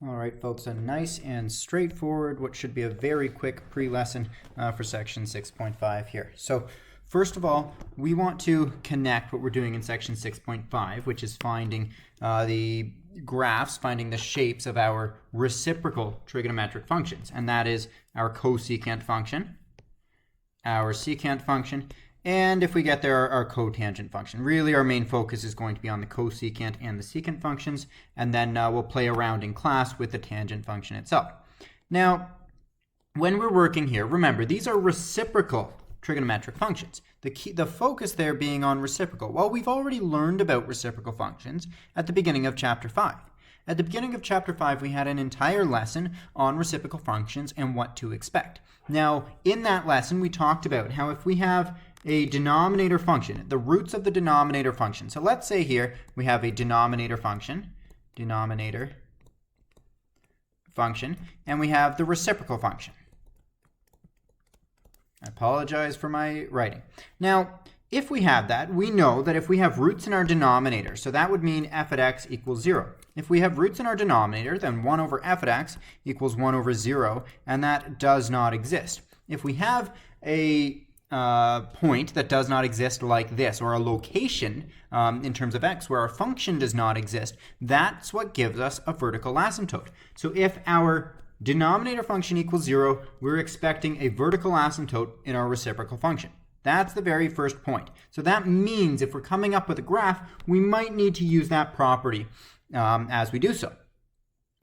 All right, folks, a nice and straightforward, what should be a very quick pre-lesson for section 6.5 here. So first of all, we want to connect what we're doing in section 6.5, which is finding the graphs, finding the shapes of our reciprocal trigonometric functions. And that is our cosecant function, our secant function, and if we get there, our cotangent function. Really, our main focus is going to be on the cosecant and the secant functions, and then we'll play around in class with the tangent function itself. Now, when we're working here, remember, these are reciprocal trigonometric functions. The focus there being on reciprocal. Well, we've already learned about reciprocal functions at the beginning of chapter 5. At the beginning of chapter 5, we had an entire lesson on reciprocal functions and what to expect. Now, in that lesson, we talked about how if we have a denominator function, the roots of the denominator function. So let's say here we have a denominator function, and we have the reciprocal function. I apologize for my writing. Now, if we have that, we know that if we have roots in our denominator, so that would mean f of x equals 0. If we have roots in our denominator, then 1 over f of x equals 1 over 0, and that does not exist. If we have a point that does not exist like this, or a location in terms of x where our function does not exist, that's what gives us a vertical asymptote. So if our denominator function equals 0, we're expecting a vertical asymptote in our reciprocal function. That's the very first point. So that means if we're coming up with a graph, we might need to use that property as we do so.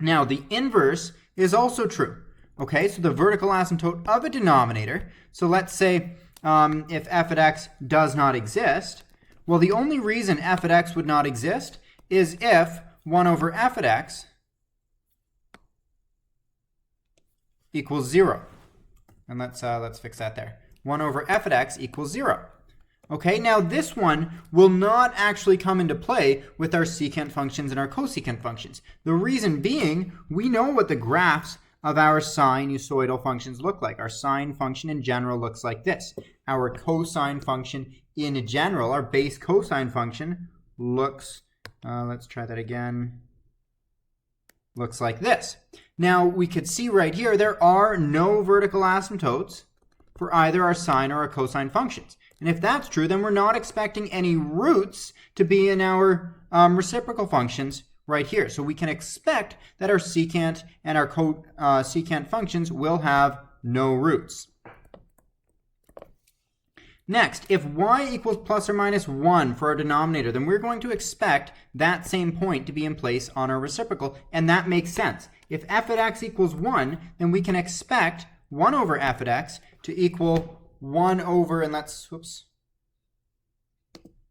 Now, the inverse is also true. Okay, so the vertical asymptote of a denominator, so let's say if f of x does not exist, well, the only reason f of x would not exist is if 1 over f of x equals 0. And let's fix that there. 1 over f of x equals 0. Okay, now this one will not actually come into play with our secant functions and our cosecant functions. The reason being, we know what the graphs of our sinusoidal functions look like. Our sine function in general looks like this. Our cosine function in general, our base cosine function looks, let's try that again, looks like this. Now, we could see right here, there are no vertical asymptotes for either our sine or our cosine functions. And if that's true, then we're not expecting any roots to be in our reciprocal functions right here. So we can expect that our secant and our cosecant functions will have no roots. Next, if y equals plus or minus 1 for our denominator, then we're going to expect that same point to be in place on our reciprocal, and that makes sense. If f of x equals 1, then we can expect 1 over f of x to equal 1 over, and let's, whoops,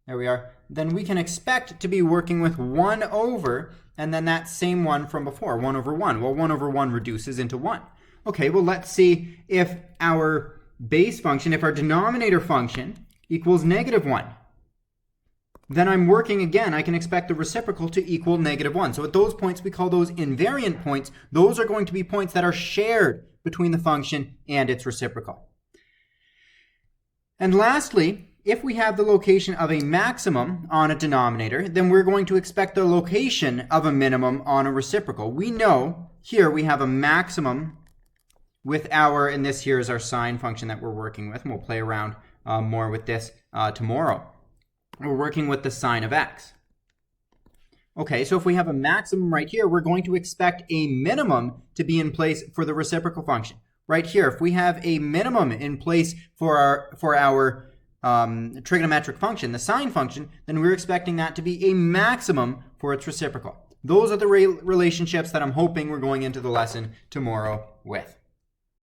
there we are. Then we can expect to be working with 1 over, and then that same one from before, 1 over 1. Well, 1 over 1 reduces into 1. Okay, well, let's see if our base function, if our denominator function equals negative 1. Then I'm working again, I can expect the reciprocal to equal negative 1. So at those points, we call those invariant points. Those are going to be points that are shared between the function and its reciprocal. And lastly, if we have the location of a maximum on a denominator, then we're going to expect the location of a minimum on a reciprocal. We know here we have a maximum with our, and this here is our sine function that we're working with, and we'll play around more with this tomorrow. We're working with the sine of x. Okay, so if we have a maximum right here, we're going to expect a minimum to be in place for the reciprocal function. Right here, if we have a minimum in place for our trigonometric function, the sine function, then we're expecting that to be a maximum for its reciprocal. Those are the relationships that I'm hoping we're going into the lesson tomorrow with.